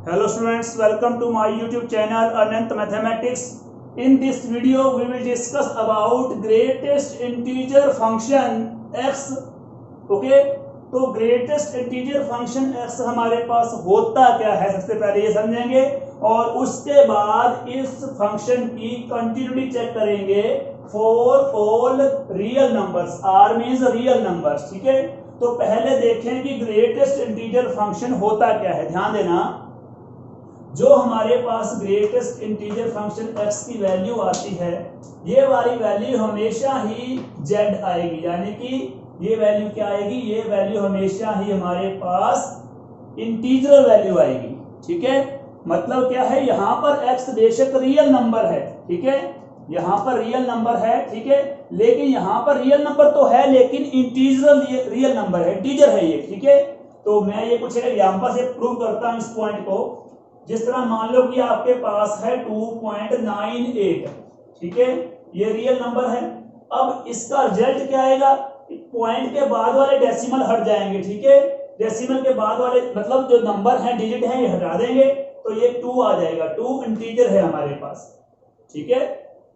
Hello students, welcome to my YouTube channel Anant Mathematics. In this video we will discuss about greatest integer function x. Okay, तो greatest integer function x हमारे पास होता क्या है सबसे पहले ये समझेंगे और उसके बाद इस फंक्शन की कंटिन्यूटी चेक करेंगे for all real numbers. R means real numbers. ठीक है, तो पहले देखें कि ग्रेटेस्ट इंटीजर फंक्शन होता क्या है. ध्यान देना, जो हमारे पास ग्रेटेस्ट इंटीजर फंक्शन x की वैल्यू आती है ये वाली वैल्यू हमेशा ही z आएगी, यानी कि ये वैल्यू क्या आएगी, ये वैल्यू हमेशा ही हमारे पास इंटीजर वैल्यू आएगी. ठीक है, मतलब क्या है, यहाँ पर x बेशक रियल नंबर है. ठीक है, यहाँ पर रियल नंबर है. ठीक है, लेकिन यहाँ पर रियल नंबर तो है लेकिन इंटीजर रियल नंबर है, इंटीजर है ये. ठीक है, तो मैं ये कुछ एग्जांपल से प्रूव करता हूँ इस पॉइंट को. जिस तरह मान लो कि आपके पास है 2.98. ठीक है, ये रियल नंबर है. अब इसका रिजल्ट क्या आएगा, पॉइंट के बाद वाले डेसिमल हट जाएंगे. ठीक है, डेसिमल के बाद वाले मतलब जो नंबर है डिजिट है ये हटा देंगे तो ये 2 आ जाएगा. 2 इंटीजर है हमारे पास. ठीक है,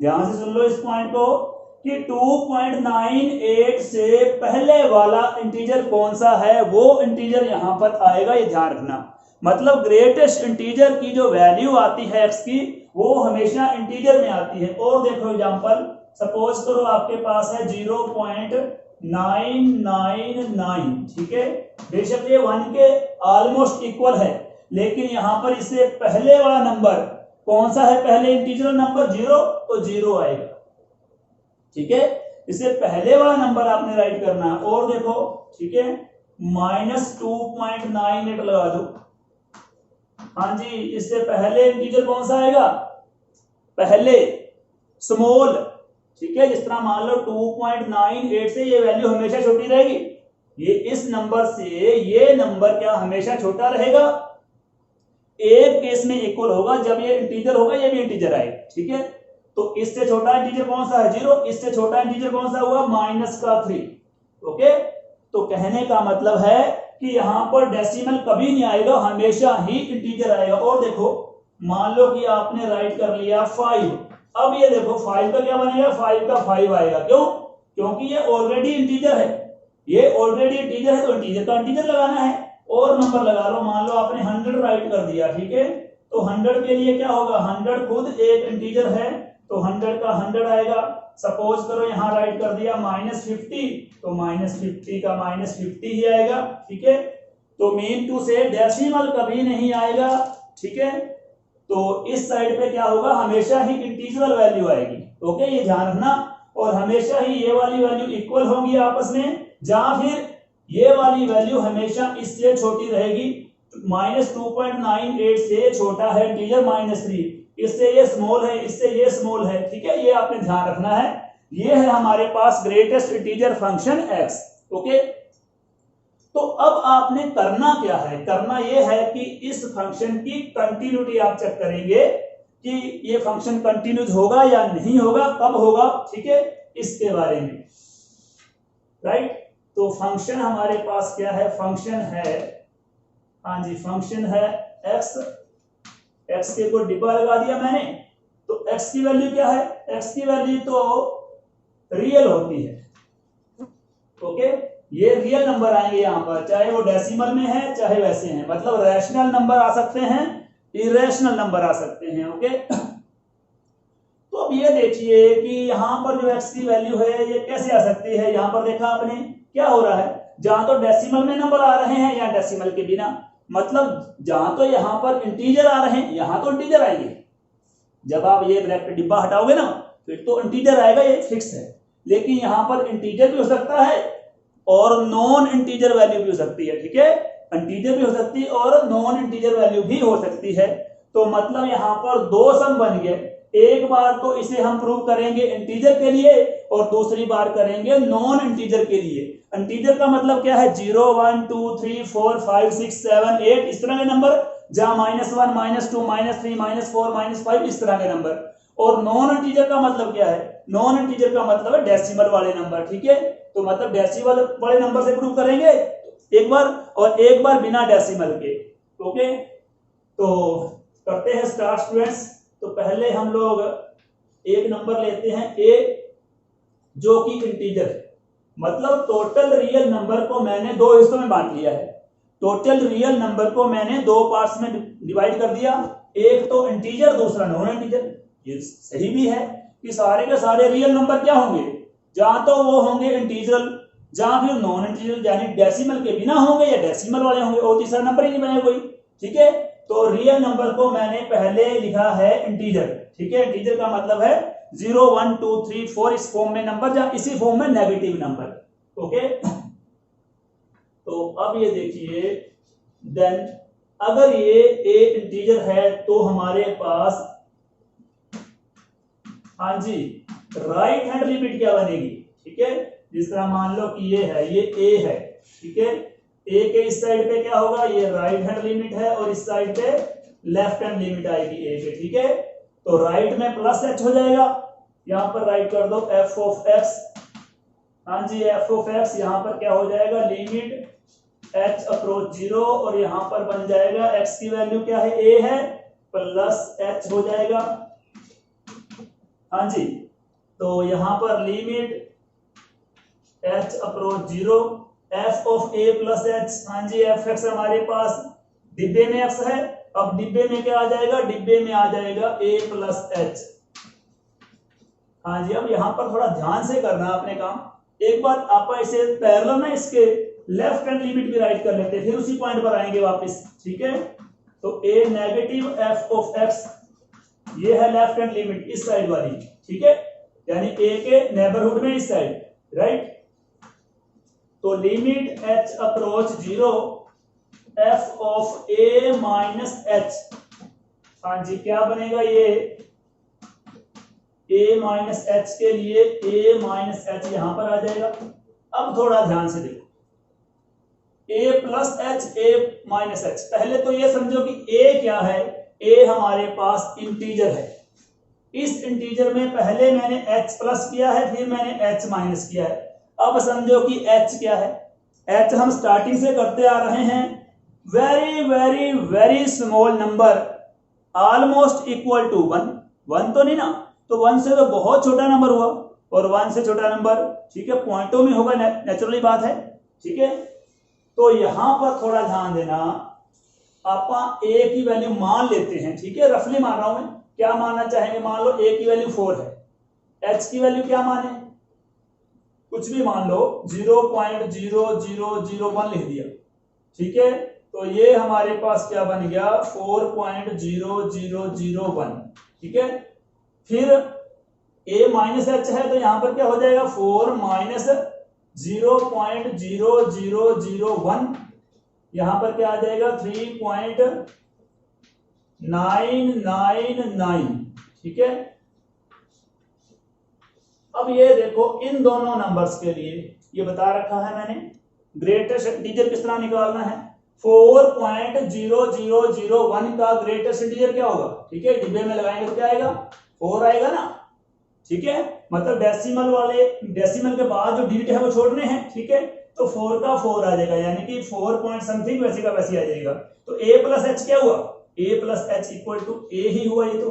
ध्यान से सुन लो इस पॉइंट को कि 2.98 से पहले वाला इंटीजर कौन सा है वो इंटीजर यहां पर आएगा, ये ध्यान रखना. मतलब ग्रेटेस्ट इंटीजर की जो वैल्यू आती है x की वो हमेशा इंटीजर में आती है. और देखो एग्जांपल, सपोज करो आपके पास है 0.999. ठीक है, बेशक ये 1 के ऑलमोस्ट इक्वल है लेकिन यहां पर इससे पहले वाला नंबर कौन सा है, पहले इंटीजर नंबर 0 तो 0 आएगा. ठीक है, इससे पहले वाला नंबर आपने राइट करना है. और देखो, ठीक है, -2.98 लगा दो. हाँ जी, इससे पहले इंटीजर कौन सा आएगा, पहले स्मॉल. ठीक है, जिस तरह मान लो 2.98 से ये वैल्यू हमेशा छोटी रहेगी, ये इस नंबर से ये नंबर क्या हमेशा छोटा रहेगा. एक केस में इक्वल होगा जब ये इंटीजर होगा, ये भी इंटीजर आएगा. ठीक है, तो इससे छोटा इंटीजर कौन सा है, 0. इससे छोटा इंटीजर कौन सा हुआ, -3. ओके, तो कहने का मतलब है कि यहां पर डेसिमल कभी नहीं आएगा, हमेशा ही इंटीजर आएगा. और देखो, मान लो कि आपने राइट कर लिया 5. अब ये देखो 5 का क्या बनेगा, 5 का 5 आएगा. क्यों, क्योंकि ये ऑलरेडी इंटीजर है. ये ऑलरेडी इंटीजर है तो इंटीजर का इंटीजर लगाना है. और नंबर लगा लो, मान लो आपने 100 राइट कर दिया. ठीक है, तो 100 के लिए क्या होगा, 100 खुद एक इंटीजर है तो 100 का 100 आएगा. सपोज करो यहां राइट कर दिया -50 तो -50 का -50 ही आएगा. ठीक है, तो मीन टू से डेसिमल कभी नहीं आएगा. ठीक है, तो इस साइड पे क्या होगा, हमेशा ही इंटीजरल वैल्यू आएगी. ओके, ये ध्यान रखना. और हमेशा ही ये वाली वैल्यू इक्वल होंगी आपस में, जहां फिर ये वाली वैल्यू हमेशा इससे छोटी रहेगी. -2.98 से छोटा है इंटीजर -3, इससे ये स्मॉल है, इससे ये स्मॉल है. ठीक है, ये आपने ध्यान रखना है. ये है हमारे पास greatest integer function x. Okay, तो अब आपने करना क्या है, करना ये है कि इस फंक्शन की कंटिन्यूटी आप चेक करेंगे कि ये फंक्शन कंटिन्यूज होगा या नहीं होगा, कब होगा. ठीक है, इसके बारे में. राइट, तो फंक्शन हमारे पास क्या है, फंक्शन है, हाँ जी, फंक्शन है x. x के को डिब्बा लगा दिया मैंने. तो x की वैल्यू क्या है, x की वैल्यू तो रियल होती है. ओके, ये रियल नंबर आएंगे यहाँ पर, चाहे वो डेसिमल में है चाहे वैसे हैं. मतलब रैशनल नंबर आ सकते हैं, इरेशनल नंबर आ सकते हैं. ओके, तो अब ये देखिए कि यहाँ पर जो x की वैल्यू है ये कैसे आ सकती है. यहाँ पर देखा आपने क्या हो रहा है, जहां तो डेसिमल में नंबर आ रहे हैं या डेसिमल के बिना, मतलब जहां तो यहां पर इंटीजर आ रहे हैं यहां तो इंटीजर आएंगे. जब आप ये ब्रैकेट डिब्बा हटाओगे ना फिर तो इंटीजर आएगा, ये फिक्स है. लेकिन यहां पर इंटीजर भी हो सकता है और नॉन इंटीजर वैल्यू भी हो सकती है. ठीक है, इंटीजर भी हो सकती है और नॉन इंटीजर वैल्यू भी हो सकती है. तो मतलब यहां पर 2 सम बन गए. एक बार तो इसे हम प्रूव करेंगे इंटीजर के लिए और दूसरी बार करेंगे नॉन इंटीजर के लिए. इंटीजर का मतलब क्या है, 0 1 2 3 4 5 6 7 8 इस तरह के नंबर, जहां -1 -2 -3 -4 -5 इस तरह के नंबर. और नॉन इंटीजर का मतलब क्या है, नॉन इंटीजर का मतलब है डेसिमल वाले नंबर. ठीक है, तो मतलब डेसिमल वाले नंबर से प्रूव करेंगे एक बार और एक बार बिना डेसिमल के. ओके, तो करते हैं स्टार्ट स्टूडेंट्स। तो पहले हम लोग एक नंबर लेते हैं a, जो कि इंटीजर है, मतलब टोटल रियल नंबर को मैंने दो हिस्सों में बांट लिया है। टोटल रियल नंबर को मैंने दो पार्ट्स में डिवाइड कर दिया, एक तो इंटीजर, दूसरा नॉन इंटीजर। ये सही भी है कि सारे के सारे रियल नंबर क्या होंगे, जहां तो वो होंगे इंटीजरल, जहां फिर नॉन इंटीजरल यानी डेसिमल के बिना होंगे या डेसिमल वाले होंगे, और तीसरा नंबर ही नहीं बनेगा कोई। ठीक है, तो रियल नंबर को मैंने पहले लिखा है इंटीजर। ठीक है, इंटीजर का मतलब है 0 1 2 3 4 इस फॉर्म में नंबर, या इसी फॉर्म में नेगेटिव नंबर। ओके, तो अब ये देखिए, देन अगर ये a इंटीजर है तो हमारे पास, हाँ जी, राइट हैंड लिमिट क्या बनेगी। ठीक है, जिस तरह मान लो कि ये है, ये a है। ठीक है, a के इस साइड पे क्या होगा, ये राइट हैंड लिमिट है, और इस साइड पे लेफ्ट हैंड लिमिट आएगी a के। ठीक है, तो राइट में प्लस h हो जाएगा, यहां पर राइट कर दो f ऑफ x। हाँ जी, f ऑफ x यहां पर क्या हो जाएगा, लिमिट h अप्रोच 0, और यहां पर बन जाएगा x की वैल्यू क्या है, a है, प्लस h हो जाएगा। हाँ जी, तो यहां पर limit h approach 0, f of a plus h। हाँ जी, एफ एक्स हमारे पास डिब्बे में x है, अब डिब्बे में क्या आ जाएगा, डिब्बे में आ जाएगा a प्लस h। हाँ जी, अब यहां पर थोड़ा ध्यान से करना अपने काम। एक बार आप इसे पैरेलल में इसके लेफ्ट हैंड लिमिट भी राइट कर लेते हैं, फिर उसी पॉइंट पर आएंगे वापस। ठीक है, तो a negative f of x, ये है लेफ्ट हैंड लिमिट इस साइड वाली। ठीक है, यानी a के नेबरहुड में इस साइड, राइट। तो limit h approach 0 f of a minus h। हाँ जी, क्या बनेगा, ये a माइनस h के लिए a माइनस h यहां पर आ जाएगा। अब थोड़ा ध्यान से देखो, a plus h, a minus h। पहले तो ये समझो कि a क्या है, a हमारे पास इंटीजर है। इस इंटीजर में पहले मैंने h प्लस किया है, फिर मैंने h माइनस किया है। अब समझो कि h क्या है, h हम स्टार्टिंग से करते आ रहे हैं, very very very small number, almost equal to 1। 1 तो नहीं ना, तो 1 से तो बहुत छोटा नंबर हुआ, और 1 से छोटा नंबर, ठीक है, पॉइंटों में होगा, नेचुरली बात है। ठीक है, तो यहां पर थोड़ा ध्यान देना, आप a की वैल्यू मान लेते हैं। ठीक है, रफली मान रहा हूं मैं, क्या मानना चाहेंगे, मान लो a की वैल्यू 4 है, h की वैल्यू क्या माने, कुछ भी मान लो, 0.0001 लिख दिया। ठीक है, तो ये हमारे पास क्या बन गया, 4.0001। ठीक है, फिर a माइनस h है, तो यहां पर क्या हो जाएगा, 4 माइनस 0.0001, यहां पर क्या आ जाएगा, 3.999। ठीक है, अब ये देखो, इन दोनों नंबर्स के लिए ये बता रखा है मैंने, ग्रेटेस्ट इंटीजर किस तरह निकालना है। 4.0001 का ग्रेटेस्ट इंटीजर क्या होगा, ठीक है, डिब्बे में लगाएंगे तो क्या आएगा, 4 आएगा ना। ठीक है, मतलब डेसिमल वाले, डेसिमल के बाद जो डिजिट है वो छोड़ने हैं। ठीक है, तो 4 का 4 आ जाएगा, यानी कि 4 पॉइंट समथिंग वैसे का वैसे आ जाएगा। तो a प्लस h क्या हुआ, a plus h equal to a ही हुआ ये तो।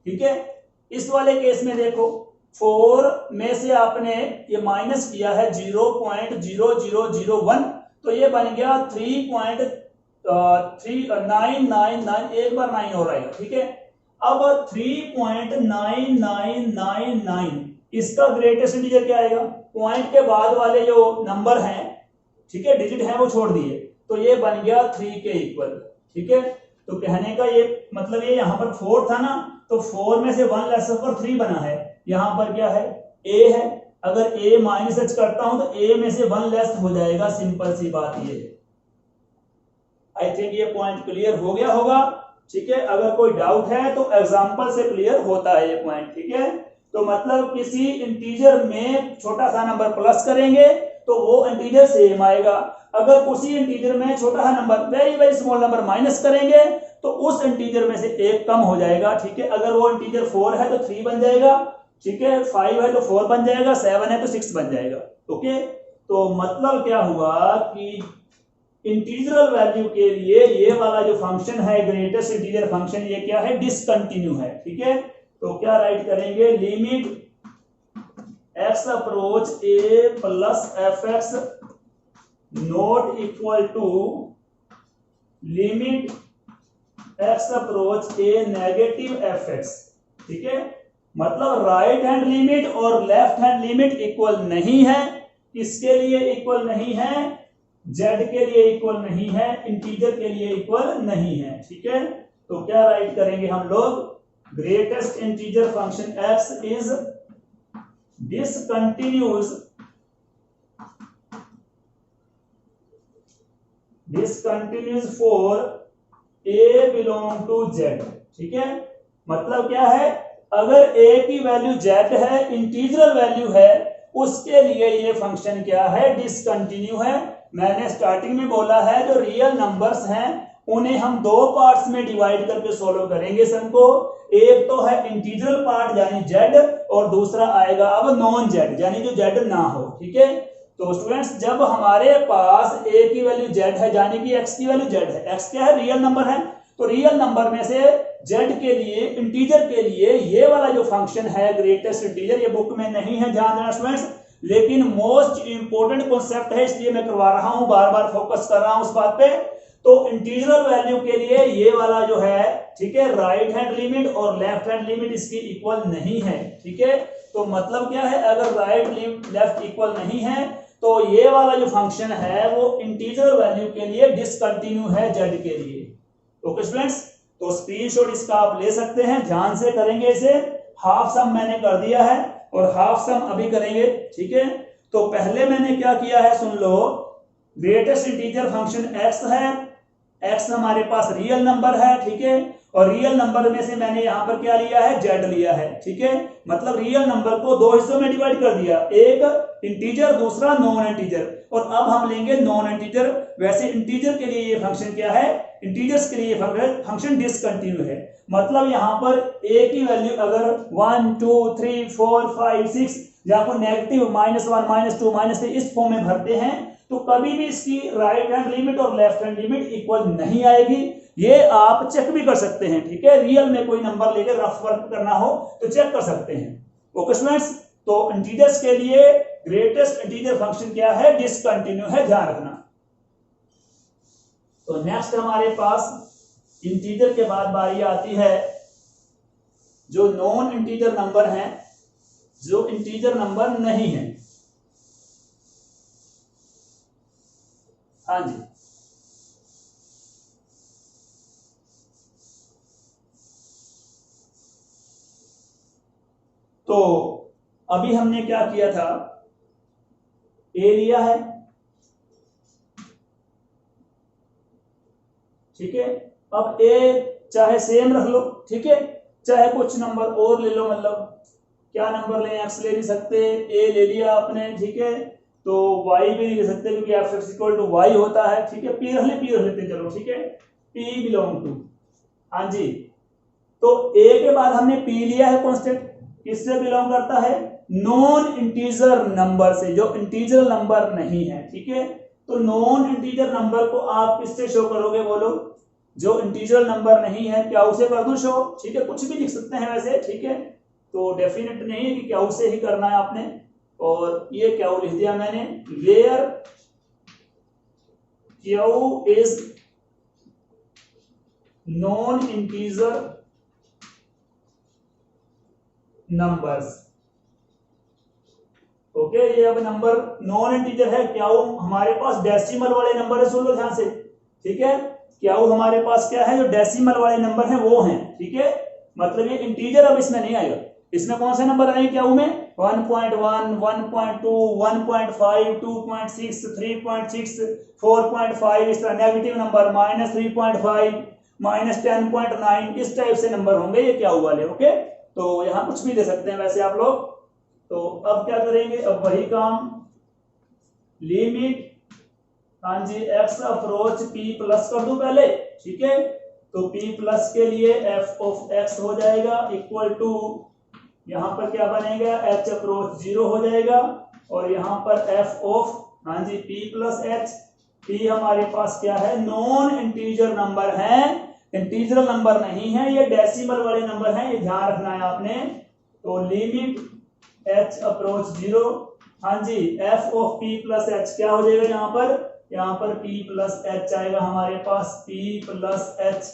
ठीक है, इस वाले केस में देखो, 4 में से आपने ये माइनस किया है 0.0001, तो ये बन गया 3.3999, एक बार 9 और आएगा। ठीक है, अब 3.9999 इसका ग्रेटेस्ट इंटीजर क्या आएगा, पॉइंट के बाद वाले जो नंबर हैं, ठीक है, डिजिट है वो छोड़ दिए, तो ये बन गया 3 के इक्वल। ठीक है, तो कहने का ये मतलब, ये यहां पर 4 था ना, तो 4 में से 1 लेस होकर 3 बना है, यहां पर क्या है, a है। अगर a माइनस h करता हूं तो a में से 1 लेस हो जाएगा, सिंपल सी बात ये है। आई थिंक ये पॉइंट क्लियर हो गया होगा। ठीक है, अगर कोई डाउट है तो एग्जांपल से क्लियर होता है ये पॉइंट। ठीक है, तो मतलब किसी इंटीजर में छोटा सा नंबर प्लस करेंगे तो वो इंटीजर सेम आएगा, अगर उसी इंटीजर में छोटा number, very very small number minus करेंगे तो उस इंटीजर में से एक कम हो जाएगा। ठीक है, अगर वो इंटीजर 4 है तो 3 बन जाएगा। ठीक है, 5 है तो 4 बन जाएगा, 7 है तो 6 बन जाएगा। ओके, तो मतलब क्या हुआ कि इंटीग्रल वैल्यू के लिए ये वाला जो फंक्शन है ग्रेटेस्ट इंटीजर फंक्शन, ये क्या है, डिसकंटिन्यू है। ठीक है, तो क्या राइट करेंगे, limit x approach a plus F X not equal to limit x approach a negative F X. ठीक है, मतलब राइट हैंड लिमिट और लेफ्ट हैंड लिमिट इक्वल नहीं है। किसके लिए इक्वल नहीं है, z के लिए इक्वल नहीं है, इंटीजर के लिए इक्वल नहीं है। ठीक है, तो क्या राइट करेंगे हम लोग, greatest integer function x is discontinuous for a belong to z। ठीक है, मतलब क्या है, अगर a की वैल्यू z है, इंटीजरल वैल्यू है, उसके लिए ये फंक्शन क्या है, डिसकंटिन्यू है। मैंने स्टार्टिंग में बोला है जो रियल नंबर्स हैं उन्हें हम दो पार्ट्स में डिवाइड करके सोल्व करेंगे सम को। एक तो है इंटीग्रल पार्ट यानी z, और दूसरा आएगा अब नॉन z यानी जो z ना हो। ठीक है, तो स्टूडेंट्स जब हमारे पास a की वैल्यू z है यानी कि x की वैल्यू z है, x क्या है, रियल नंबर है, तो रियल नंबर में से z के लिए, इंटीजर के लिए ये वाला जो फंक्शन है ग्रेटेस्ट इंटीजर, ये बुक में नहीं है, ध्यान देना स्टूडेंट्स, लेकिन मोस्ट इंपोर्टेंट कॉन्सेप्ट है इसलिए मैं करवा रहा हूं, बार बार फोकस कर रहा हूं उस बात पे। तो इंटीग्रल वैल्यू के लिए ये वाला जो है, ठीक है, राइट हैंड लिमिट और लेफ्ट हैंड लिमिट इसकी इक्वल नहीं है। ठीक है, तो मतलब क्या है, अगर राइट लेफ्ट इक्वल नहीं है तो ये वाला जो फंक्शन है वो इंटीग्रल वैल्यू के लिए डिसकंटिन्यू है z के लिए। ओके स्टूडेंट्स, तो स्क्रीनशॉट इसका आप ले सकते हैं, ध्यान से करेंगे इसे। हाफ सम मैंने कर दिया है और हाफ सम अभी करेंगे। ठीक है, तो पहले मैंने क्या किया है सुन लो, ग्रेटेस्ट इंटीजर फंक्शन x है, x हमारे पास रियल नंबर है। ठीक है, और रियल नंबर में से मैंने यहां पर क्या लिया है, z लिया है। ठीक है, मतलब रियल नंबर को दो हिस्सों में डिवाइड कर दिया, एक इंटीजर दूसरा नॉन इंटीजर, और अब हम लेंगे नॉन इंटीजर। वैसे इंटीजर के लिए ये फंक्शन क्या है, इंटीजर्स के लिए फंक्शन डिसकंटिन्यू है, मतलब यहां पर a की वैल्यू अगर 1 2 3 4 5 6 या को नेगेटिव -1 -2 -3 इस फॉर्म में भरते हैं तो कभी भी इसकी राइट हैंड लिमिट और लेफ्ट हैंड लिमिट इक्वल नहीं आएगी। ये आप चेक भी कर सकते हैं। ठीक है, रियल में कोई नंबर लेकर रफ वर्क करना हो तो चेक कर सकते हैं। ओके स्टूडेंट्स, तो इंटीजर्स के लिए ग्रेटेस्ट इंटीजर फंक्शन क्या है, डिसकंटिन्यू है, ध्यान रखना। तो नेक्स्ट हमारे पास इंटीजर के बाद बारी आती है जो नॉन इंटीजर नंबर हैं, जो इंटीजर नंबर नहीं है। हाँ जी, तो अभी हमने क्या किया था, ए लिया है। ठीक है, अब ए चाहे सेम रख लो, ठीक है, चाहे कुछ नंबर और ले लो, मतलब क्या नंबर लें, एक्स ले नहीं सकते, ए ले लिया आपने। ठीक है, तो y भी नहीं ले सकते क्योंकि F X equal to Y होता है। ठीक है, पी रख लेते चलो। ठीक है, p बिलोंग टू, हाँ जी, तो a के बाद हमने p लिया है कांस्टेंट, किससे बिलोंग करता है, नॉन इंटीजर नंबर से, जो इंटीजर नंबर नहीं है। ठीक है, तो नॉन इंटीजर नंबर को आप किससे शो करोगे, बोलो, जो इंटीजर नंबर नहीं है, क्या उसे कर दूं शो। ठीक है, कुछ भी लिख सकते हैं वैसे। ठीक है, तो डेफिनेट नहीं है कि क्या उसे ही करना है आपने, और ये क्या लिख दिया मैंने, where Q is non integer numbers. Okay, ये अब नंबर नॉन इंटीजर है, क्या हमारे पास डेसिमल वाले नंबर है, सुन लो ध्यान से। ठीक है, क्या हमारे पास क्या है, जो डेसिमल वाले नंबर हैं वो हैं। ठीक है, मतलब ये इंटीजर अब इसमें नहीं आएगा। इसमें कौन से नंबर आएंगे क्या में, 1.1 1.2 1.5 2.6 3.6 4.5, इस तरह नेगेटिव नंबर -3.5 -10.9, इस टाइप से नंबर होंगे ये क्या वाले। ओके, तो यहां कुछ भी दे सकते हैं वैसे आप लोग। तो अब क्या करेंगे, अब वही काम, लिमिट, हाँ जी, x अप्रोच p प्लस कर दूं पहले। ठीक है, तो p प्लस के लिए f ऑफ x हो जाएगा इक्वल टू, यहां पर क्या बनेगा, h अप्रोच 0 हो जाएगा, और यहां पर f ऑफ, हाँ जी, p प्लस h p हमारे पास क्या है, नॉन इंटीजर नंबर है, इंटीजरल नंबर नहीं है, ये डेसिमल वाले नंबर हैं, ये ध्यान रखना है आपने। तो लिमिट h अप्रोच 0, हाँ जी, f of p plus h क्या हो जाएगा यहाँ पर p प्लस h आएगा हमारे पास, p प्लस h।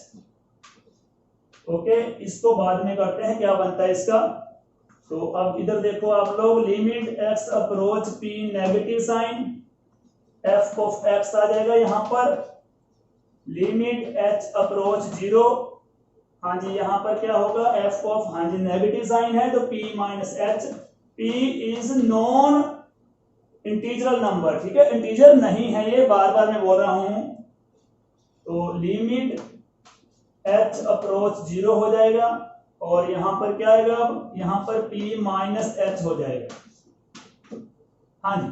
ओके, इसको बाद में करते हैं क्या बनता है इसका। तो अब इधर देखो आप लोग, limit x approach p negative sign, f of x आ जाएगा यहाँ पर, लिमिट h अप्रोच 0, हाँ जी यहाँ पर क्या होगा, f ऑफ, हाँ जी नेगेटिव साइन है तो p minus h, p is non integral number, ठीक है, इंटीजर नहीं है ये, बार बार मैं बोल रहा हूं। तो लिमिट h अप्रोच 0 हो जाएगा और यहां पर क्या आएगा, अब यहां पर p माइनस h हो जाएगा, हाँ जी।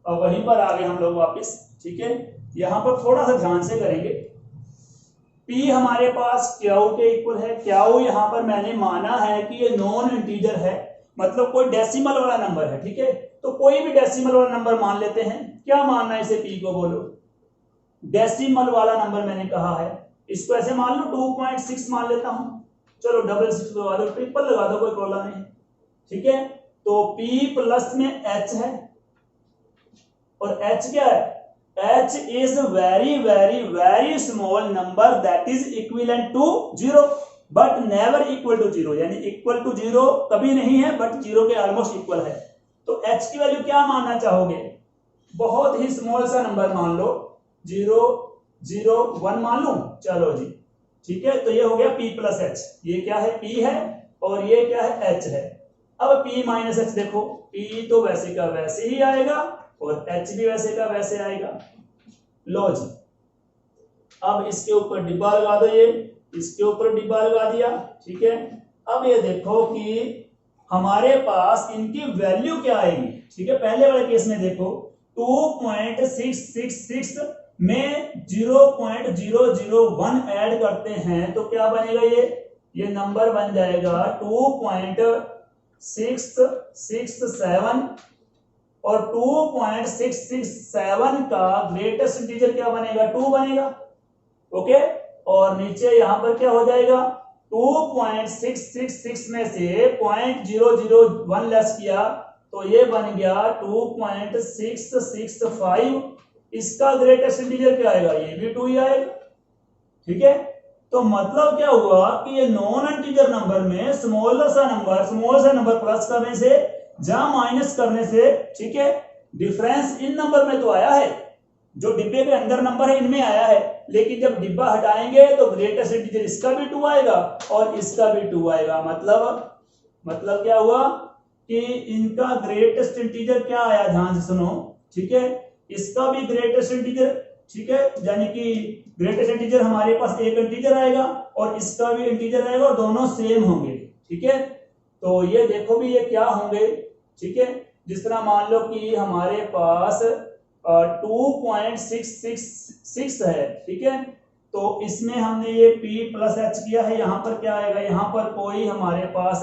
और वहीं पर आ गए हम लोग वापस, ठीक है। यहां पर थोड़ा सा ध्यान से करेंगे, p हमारे पास क्यू के इक्वल है, क्यू यहां पर मैंने माना है कि ये नॉन इंटीजर है, मतलब कोई डेसिमल वाला नंबर है, ठीक है। तो कोई भी डेसिमल वाला नंबर मान लेते हैं, क्या मानना है इसे, p को बोलो, डेसिमल वाला नंबर मैंने कहा है, इसको ऐसे मान लो 2.6 मान लेता हूं, चलो डबल 6 लगा दो, ट्रिपल लगा दो, कोई प्रॉब्लम नहीं, ठीक है। तो p प्लस में h है और h क्या है, h is very very very small number that is equivalent to 0 but never equal to 0, यानी इक्वल टू 0 कभी नहीं है बट 0 के ऑलमोस्ट इक्वल है। तो h की वैल्यू क्या मानना चाहोगे, बहुत ही स्मॉल सा नंबर मान लो, 0 0 1 मान लो, चलो जी, ठीक है। तो ये हो गया p प्लस h, ये क्या है, p है और ये क्या है, h है। अब p माइनस h देखो, p तो वैसे का वैसे ही आएगा और h भी वैसे का वैसे आएगा, लो जी। अब इसके ऊपर डिब्बा लगा दो, ये इसके ऊपर डिब्बा लगा दिया, ठीक है। अब ये देखो कि हमारे पास इनकी वैल्यू क्या आएगी, ठीक है। पहले वाले केस में देखो 2.666 में 0.001 ऐड करते हैं तो क्या बनेगा, ये नंबर बन जाएगा 2.667 और 2.667 का ग्रेटेस्ट इंटीजर क्या बनेगा, 2 बनेगा, ओके। और नीचे यहां पर क्या हो जाएगा, 2.666 में से 0.001 लेस किया तो ये बन गया 2.665, इसका ग्रेटेस्ट इंटीजर क्या आएगा, ये भी 2 ही आएगा, ठीक है। तो मतलब क्या हुआ कि ये नॉन इंटीजर नंबर में स्मॉल सा नंबर प्लस करने से जहां माइनस करने से, ठीक है, डिफरेंस इन नंबर में तो आया है, जो डिब्बे के अंदर नंबर है इनमें आया है, लेकिन जब डिब्बा हटाएंगे तो ग्रेटेस्ट इंटीजर इसका भी 2 आएगा और इसका भी 2 आएगा। मतलब क्या हुआ कि इनका ग्रेटेस्ट इंटीजर क्या आया, ध्यान से सुनो, ठीक है, इसका भी ग्रेटेस्ट इंटीजर, ठीक है, यानी कि ग्रेटेस्ट इंटीजर हमारे पास एक इंटीजर आएगा और इसका भी इंटीजर आएगा और दोनों सेम होंगे, ठीक है। तो ये देखो भी ये क्या होंगे, ठीक है। जिस तरह मान लो कि हमारे पास 2.666 है, ठीक है, तो इसमें हमने ये p प्लस h किया है, यहां पर क्या आएगा, यहां पर कोई हमारे पास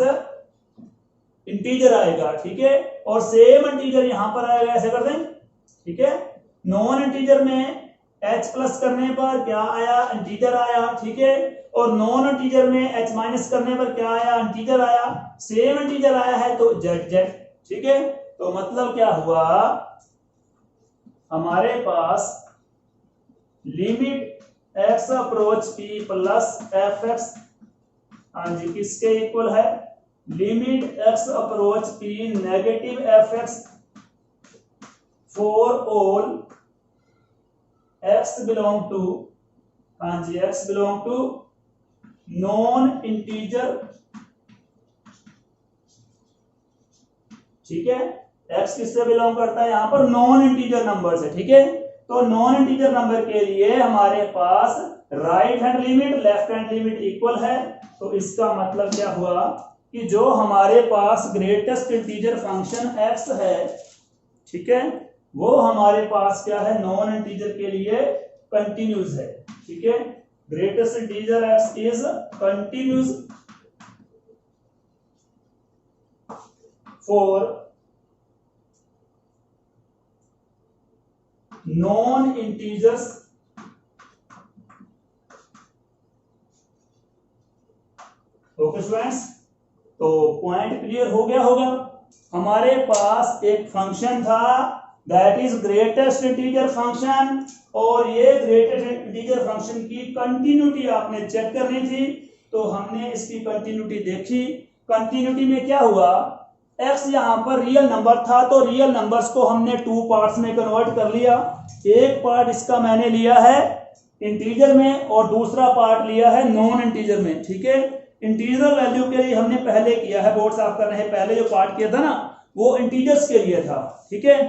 इंटीजर आएगा, ठीक है, और सेम इंटीजर यहां पर आएगा, ऐसे कर दें, ठीक है। नॉन इंटीजर में h प्लस करने पर क्या आया, इंटीजर आया, ठीक है, और नॉन इंटीजर में h माइनस करने पर क्या आया, इंटीजर आया, सेम इंटीजर आया है तो z, ठीक है। तो मतलब क्या हुआ, हमारे पास limit x approach p plus fx, हाँ जी किसके इक्वल है, limit x approach p negative fx for all x belong to, हाँ जी x belong to non integer, ठीक है। x किससे बिलोंग करता है, यहां पर नॉन इंटीजर नंबर से, ठीक है। तो नॉन इंटीजर नंबर के लिए हमारे पास right hand limit left hand limit equal है, तो इसका मतलब क्या हुआ कि जो हमारे पास ग्रेटेस्ट इंटीजर फंक्शन x है, ठीक है, वो हमारे पास क्या है, नॉन इंटीजर के लिए कंटिन्यूस है, ठीक है। Greatest integer x is continuous for non integers okay students, तो पॉइंट क्लियर हो गया होगा। हमारे पास एक फंक्शन था that is greatest integer function, और ये ग्रेटेस्ट इंटीजर फंक्शन की कंटिन्यूटी आपने चेक करनी थी। तो हमने इसकी कंटिन्यूटी देखी। कंटिन्यूटी में क्या हुआ, x यहाँ पर रियल नंबर था, तो रियल नंबर्स को हमने 2 पार्ट्स में कन्वर्ट कर लिया। एक पार्ट इसका मैंने लिया है इंटीजर में और दूसरा पार्ट लिया है नॉन इंटीजर में। ठीक है, इंटीजर वैल्यू के लिए हमने पहले किया है, बोर्ड साफ कर रहे हैं, पहले जो पार्ट किया था ना वो इंटीजर्स के लिए था। ठीक है,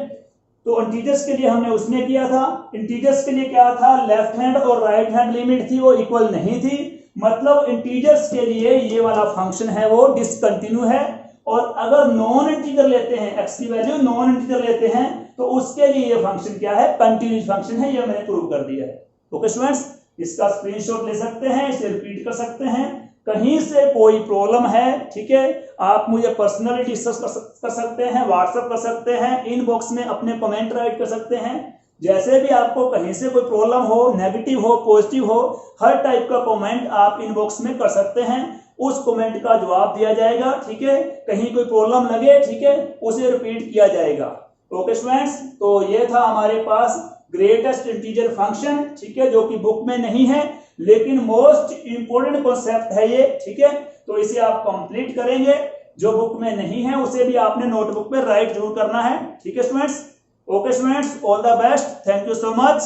तो इंटीजर्स के लिए हमने उसमें किया था। इंटीजर्स के लिए क्या था, लेफ्ट हैंड और राइट हैंड लिमिट थी, वो इक्वल नहीं थी। मतलब इंटीजर्स के लिए ये वाला फंक्शन है वो डिसकंटिन्यू है। और अगर नॉन इंटीजर लेते हैं, एक्स की वैल्यू नॉन इंटीजर लेते हैं, तो उसके लिए ये फंक्शन क्या है, कंटिन्यूस फंक्शन है। ये मैंने प्रूव कर दिया है। ओके स्टूडेंट्स, इसका स्क्रीनशॉट ले सकते हैं, इसे रिपीट कर सकते हैं। कहीं से कोई प्रॉब्लम है, ठीक है, आप मुझे पर्सनली डिस्कस कर सकते हैं, व्हाट्सएप कर सकते हैं, इनबॉक्स में अपने कमेंट राइट कर सकते हैं। जैसे भी आपको कहीं से कोई प्रॉब्लम हो, नेगेटिव हो, पॉजिटिव हो, हर टाइप का कमेंट आप इनबॉक्स में कर सकते हैं, उस कमेंट का जवाब दिया जाएगा। ठीक है, कहीं कोई प्रॉब्लम लगे, ठीक है, उसे रिपीट किया जाएगा। ओके स्टूडेंट्स, तो ये था हमारे पास ग्रेटेस्ट इंटीजर फंक्शन, ठीक है, जो कि बुक में नहीं है लेकिन मोस्ट इंपोर्टेंट कॉन्सेप्ट है ये। ठीक है, तो इसे आप कंप्लीट करेंगे। जो बुक में नहीं है उसे भी आपने नोटबुक में राइट जरूर करना है। ठीक है students, okay students, all the best, thank you so much.